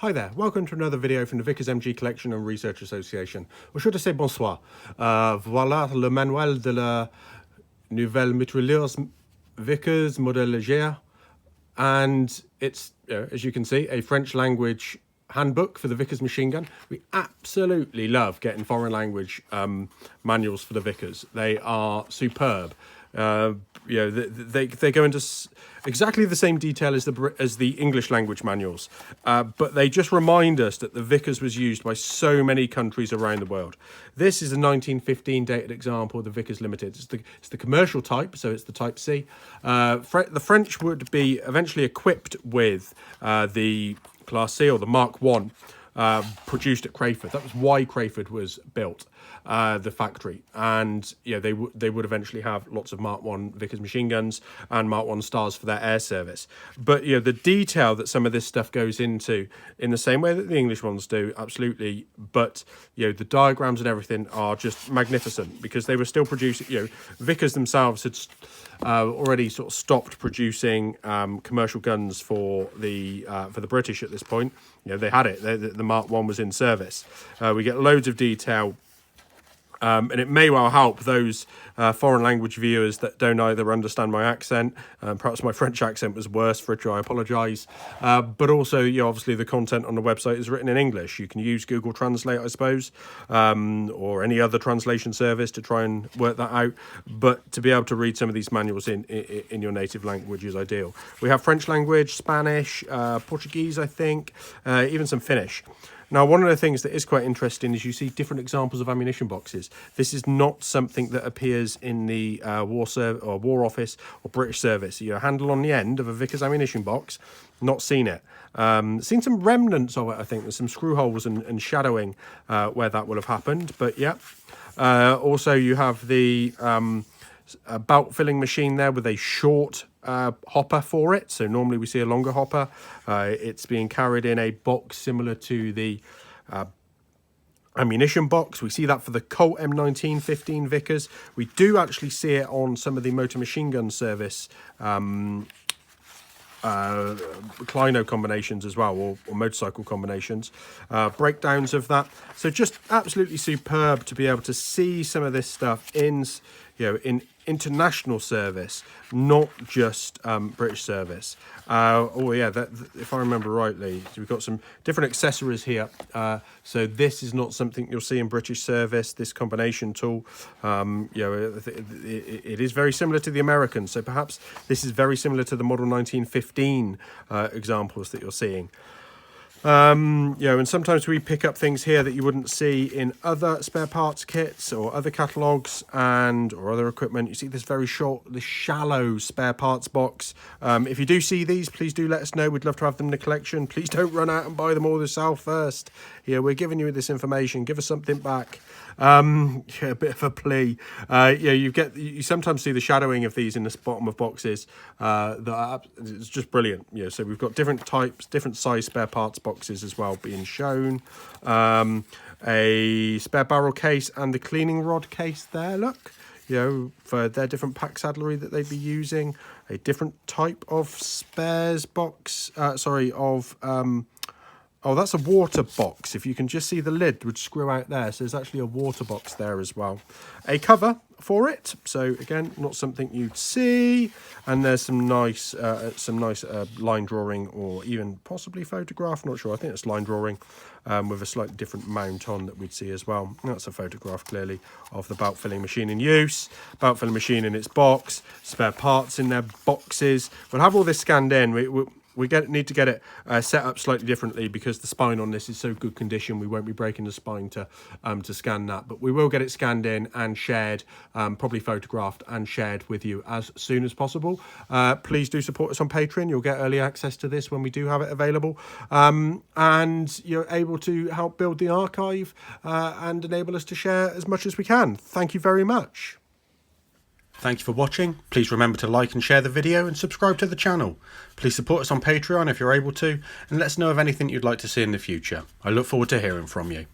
Hi there, welcome to another video from the Vickers MG Collection and Research Association. Aujourd'hui c'est bonsoir. Voilà le manuel de la nouvelle Mitrailleuse Vickers modèle légère, and it's, as you can see, a French language handbook for the Vickers Machine Gun. We absolutely love getting foreign language manuals for the Vickers. They are superb. They go into exactly the same detail as the English language manuals, but they just remind us that the Vickers was used by so many countries around the world. This is a 1915 dated example of the Vickers Limited. It's the commercial type, so it's the Type C. The French would be eventually equipped with the Class C or the Mark 1 produced at Crayford. That was why Crayford was built, the factory, and they would eventually have lots of Mark 1 Vickers machine guns and Mark 1 stars for their air service. But the detail that some of this stuff goes into, in the same way that the English ones do, absolutely. But the diagrams and everything are just magnificent, because they were still producing. Vickers themselves had already sort of stopped producing commercial guns for the British at this point. They had it. The Mark 1 was in service. We get loads of detail. And it may well help those foreign language viewers that don't either understand my accent. Perhaps my French accent was worse, for which I apologise. But also, obviously the content on the website is written in English. You can use Google Translate, I suppose, or any other translation service to try and work that out. But to be able to read some of these manuals in your native language is ideal. We have French language, Spanish, Portuguese, I think, even some Finnish. Now, one of the things that is quite interesting is you see different examples of ammunition boxes. This is not something that appears in the War Office or British service. A handle on the end of a Vickers ammunition box, not seen it. Seen some remnants of it, I think. There's some screw holes and shadowing where that will have happened. But yeah, also you have the belt filling machine there with a short hopper for it. So normally we see a longer hopper. It's being carried in a box similar to the ammunition box. We see that for the Colt M19 15 Vickers. We do actually see it on some of the motor machine gun service Clino combinations as well, or motorcycle combinations, breakdowns of that. So just absolutely superb to be able to see some of this stuff in international service, not just British service. If I remember rightly, we've got some different accessories here. So this is not something you'll see in British service, this combination tool. It is very similar to the Americans, so perhaps this is very similar to the model 1915 examples that you're seeing. And sometimes we pick up things here that you wouldn't see in other spare parts kits or other catalogues or other equipment. You see this very short, this shallow spare parts box. If you do see these, please do let us know. We'd love to have them in the collection. Please don't run out and buy them all yourself first. We're giving you this information. Give us something back. A bit of a plea. You sometimes see the shadowing of these in the bottom of boxes. It's just brilliant. So we've got different types, different size spare parts boxes as well being shown. A spare barrel case and the cleaning rod case there. Look, for their different pack saddlery that they'd be using. A different type of spares box. Oh, that's a water box. If you can just see the lid would screw out there. So there's actually a water box there as well. A cover for it. So again, not something you'd see. And there's some nice line drawing, or even possibly photograph. Not sure. I think it's line drawing with a slightly different mount on that we'd see as well. That's a photograph clearly of the belt filling machine in use. Belt filling machine in its box. Spare parts in their boxes. We'll have all this scanned in. We need to get it set up slightly differently, because the spine on this is so good condition. We won't be breaking the spine to scan that, but we will get it scanned in and shared, probably photographed and shared with you as soon as possible. Please do support us on Patreon. You'll get early access to this when we do have it available, and you're able to help build the archive and enable us to share as much as we can. Thank you very much. Thank you for watching. Please remember to like and share the video and subscribe to the channel. Please support us on Patreon if you're able to, and let us know of anything you'd like to see in the future. I look forward to hearing from you.